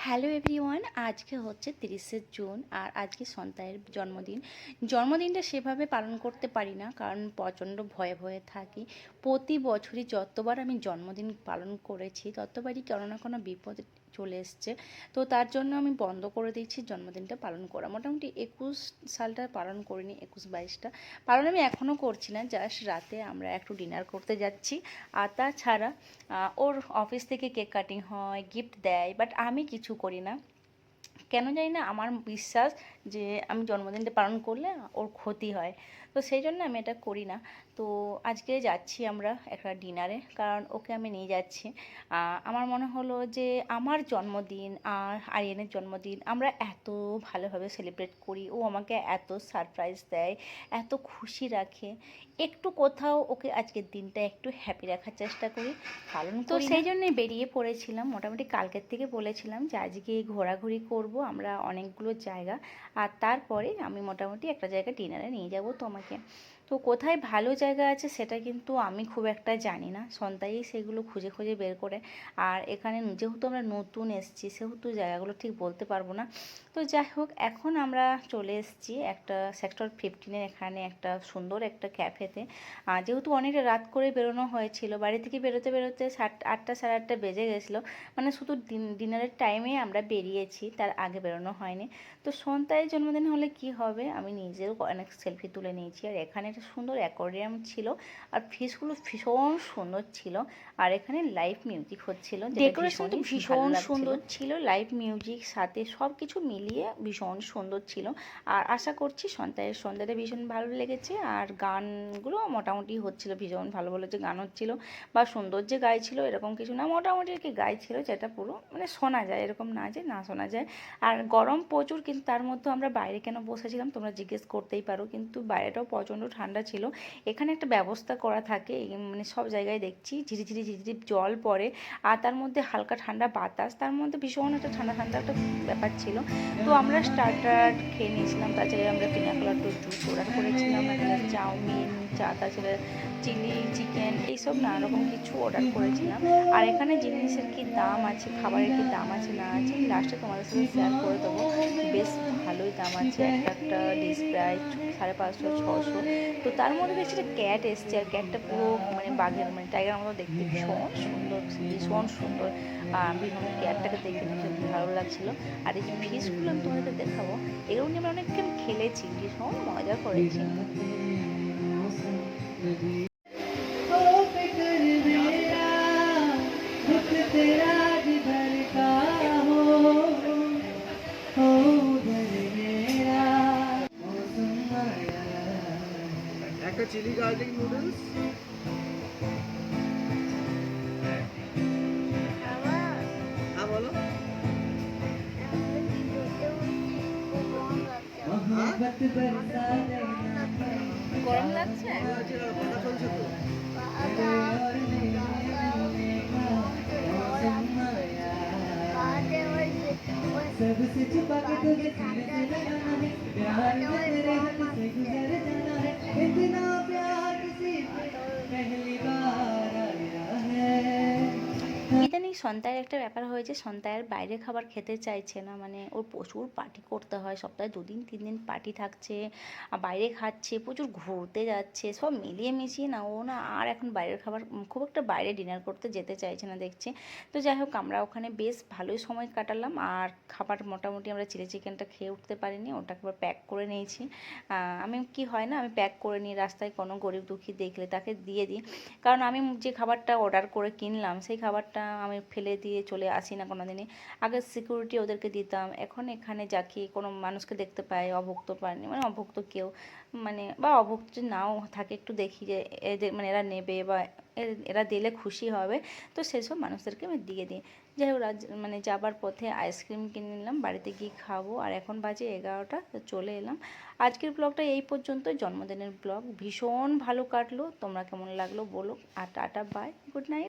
Hello everyone, আজকে হচ্ছে 30শে June আর আজকে সন্তানের জন্মদিনটা সেভাবে পালন করতে পারি না, কারণ প্রচণ্ড ভয়ে ভয়ে থাকি। প্রতি বছরই যতবার আমি জন্মদিন পালন করেছি ততবারই কোনো না কোনো বিপদ চলে এসছে। তো তার জন্য আমি বন্ধ করে দিয়েছি জন্মদিনটা পালন করা। মোটামুটি 21 সালটা পালন করিনি, 21-22টা পালন আমি এখনও করছি না। জাস্ট রাতে আমরা একটু ডিনার করতে যাচ্ছি। আর তাছাড়া ওর অফিস থেকে কেক কাটিং হয়, গিফট দেয়, বাট আমি কিছু করি না। কেন জানি না, আমার বিশ্বাস যে আমি জন্মদিনটা পালন করলে ওর ক্ষতি হয়, তো সেই জন্য আমি এটা করি না। তো আজকে যাচ্ছি আমরা একটা ডিনারে, কারণ ওকে আমি নিয়ে যাচ্ছি। আমার মনে হলো যে আমার জন্মদিন আর আরিয়ানের জন্মদিন আমরা এত ভালোভাবে সেলিব্রেট করি, ও আমাকে এত সারপ্রাইজ দেয়, এত খুশি রাখে, একটু কোথাও ওকে আজকের দিনটা একটু হ্যাপি রাখার চেষ্টা করি, পালন করি। তো সেই জন্যই বেরিয়ে পড়েছিলাম। মোটামুটি কালকের থেকে বলেছিলাম যে আজকে ঘোরাঘুরি করব আমরা অনেকগুলো জায়গা, আর তারপরে আমি মোটামুটি একটা জায়গায় ডিনারে নিয়ে যাব তোমাকে। তো কোথায় ভালো জায়গা আছে সেটা কিন্তু আমি খুব একটা জানি না, সন্তাই সেগুলো খুঁজে খুঁজে বের করে। আর এখানে যেহেতু আমরা নতুন এসেছি সেহেতু জায়গাগুলো ঠিক বলতে পারবো না। তো যাই হোক, এখন আমরা চলে এসেছি একটা সেক্টর 15-এর এখানে একটা সুন্দর একটা ক্যাফেতে। যেহেতু অনেকটা রাত করে বেরোনো হয়েছিল, বাড়ি থেকে বেরোতে বেরোতে 8টা সাড়ে 8টা বেজে গেছিলো। মানে শুধু ডিনারের টাইমে আমরা বেরিয়েছি, তার আগে বেরোনো হয়নি। তো সন্তানের জন্মদিন হলে কি হবে, আমি নিজেও অনেক সেলফি তুলে নিয়েছি। আর এখানে একটা সুন্দর অ্যাকোয়ারিয়াম ছিল, আর ফিশগুলো ভীষণ সুন্দর ছিল। আর এখানে লাইভ মিউজিক হচ্ছিল, ডেকোরেশনটা ভীষণ সুন্দর ছিল, লাইভ মিউজিক সাথে সব কিছু মিলিয়ে ভীষণ সুন্দর ছিল। আর আশা করছি সন্তানের সন্ধ্যাটা ভীষণ ভালো লেগেছে। আর গানগুলো মোটামুটি হচ্ছিল, ভীষণ ভালো ভালো যে গান হচ্ছিল বা সুন্দর যে গাইছিল এরকম কিছু না, মোটামুটি আর কি গাইছিল, যেটা পুরো মানে শোনা যায়, এরকম না যে না শোনা যায়। আর গরম প্রচুর, কিন্তু তার মধ্যে আমরা বাইরে কেন বসেছিলাম তোমরা জিজ্ঞেস করতেই পারো, কিন্তু বাইরেটাও প্রচণ্ড ঠান্ডা ছিল। এখানে একটা ব্যবস্থা করা থাকে, মানে সব জায়গায় দেখছি ঝিরিঝিরি ঝিরিঝিরি জল পড়ে, আর তার মধ্যে হালকা ঠান্ডা বাতাস, তার মধ্যে ভীষণ একটা ঠান্ডা ঠান্ডা একটা ব্যাপার ছিল। তো আমরা স্টার্টার খেয়ে নিয়েছিলাম, তাছাড়া আমরা পিনাকোলাডো জুস অর্ডার করেছিলাম, চাউমিন, তাছাড়া চিলি চিকেন, এইসব নানা রকম কিছু অর্ডার করেছিলাম। আর এখানে জিনিসের কি দাম আছে, খাবারের কি দাম আছে না আছে, আমি লাস্টে তোমাদের সাথে শেয়ার করে দেবো। বেশ ভালোই দাম আছে, একটা একটা ডিশ প্রায় 550-600। তো তার মধ্যে দেখছি একটা ক্যাট এসছে, আর ক্যাটটা পুরো মানে বাঘের মানে টাইগার মতো দেখতে, ভীষণ সুন্দর ভীষণ সুন্দর। ভীষণ ক্যাটটাকে দেখে ভীষণ ভালো লাগছিলো। আর এই যে ফিশগুলো আমি তোমাদেরকে দেখাবো, এগুলো নিয়ে আমরা অনেকক্ষণ খেলেছি, ভীষণ মজা করেছি। একটা চিলি গার্লিক নুডলস, হ্যাঁ বলো। গরম লাগছে? কথা চলছে তো। सबसे छुपा के तुझे सीने से लगाना है, प्यार में तेरे हाथ से गुजर जाना है, इतना प्यार किसी पे पहली बार आया है। ইদানিং সন্তানের একটা ব্যাপার হয়েছে, সন্তানের বাইরে খাবার খেতে চাইছে না, মানে ওর প্রচুর পার্টি করতে হয়, সপ্তাহে 2-3 দিন পার্টি থাকছে, আর বাইরে খাচ্ছে, প্রচুর ঘুরতে যাচ্ছে, সব মিলিয়ে মিশিয়ে না ও না আর এখন বাইরের খাবার খুব একটা বাইরে ডিনার করতে যেতে চাইছে না দেখছি। তো যাই হোক, আমরা ওখানে বেশ ভালোই সময় কাটালাম। আর খাবার মোটামুটি আমরা চিলি চিকেনটা খেয়ে উঠতে পারিনি, ওটাকে আবার প্যাক করে নিয়েছি। আমি কি হয় না, আমি প্যাক করে নিই, রাস্তায় কোনো গরিব দুঃখী দেখলে তাকে দিয়ে দিই, কারণ আমি যে খাবারটা অর্ডার করে কিনলাম সেই খাবারটা আমি ফেলে দিয়ে চলে আসি না কোনো দিনই। আগে সিকিউরিটি ওদেরকে দিতাম, এখন এখানে যাকে কোনো মানুষকে দেখতে পাই অভুক্ত পায়নি, মানে অভুক্ত কেউ মানে বা অভুক্ত নাও থাকে, একটু দেখি যে এদের মানে এরা নেবে বা এরা দিলে খুশি হবে, তো সেসব মানুষদেরকে আমি দিয়ে দিই। যাই হোক, মানে যাবার পথে আইসক্রিম কিনে নিলাম, বাড়িতে গিয়ে খাবো। আর এখন বাজে 11টা, তো চলে এলাম। আজকের ব্লগটা এই পর্যন্ত, জন্মদিনের ব্লগ ভীষণ ভালো কাটলো। তোমরা কেমন লাগলো বলো। আর টাটা, বাই, গুড নাইট।